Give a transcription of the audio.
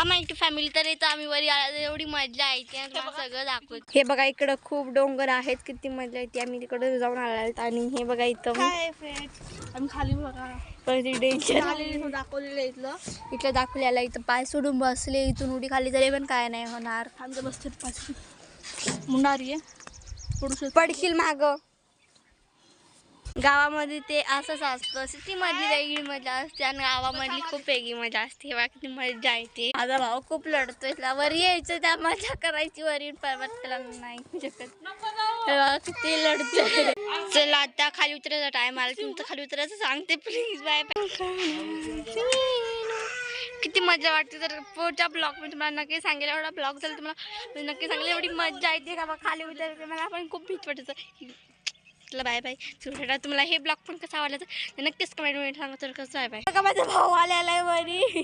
आम्ही फॅमिली तर येतो, आम्ही वरी आला एवढी मजा येते, सगळं दाखवत. हे बघा इकडं खूप डोंगर आहेत, किती मजा येते. आम्ही तिकडे जाऊन आलो आणि हे बघा इथं आम्ही खाली बघा दाखवलेलं इथलं दाखवलेला. इथं पाय सोडून बसले, इथून उडी खाली तरी पण काय नाही होणार. आमचं बसते पाच मुंडारी आहे, पडशील माग. गावामध्ये ते असंच असतं, सिटीमध्ये वेगळी मजा असते आणि गावामधली खूप वेगळी मजा असते. हे किती मजा येते. माझा भाऊ खूप लढतोय, वर यायचं त्या मजा करायची, वरील पर्वत त्याला नाही शकत. किती लढतोय. चला आता खाली उतरायचा टाइम आला, तुमचं खाली उतरायचं सांगते प्लीज. Bye bye. किती मजा वाटते. तर पुढच्या ब्लॉग मध्ये तुम्हाला नक्की सांगेल. एवढा ब्लॉग झाला तुम्हाला नक्की सांगेल, एवढी मजा येते का खाली उतरायचं. मला पण खूप भीती वाटायचं. Bye bye. तुम्हाला हे ब्लॉग पण कसा आवडला तर नक्कीच कमेंट मध्ये सांगा. तर कसं आहे बाय. माझा भाऊ आलेला आहे वरी.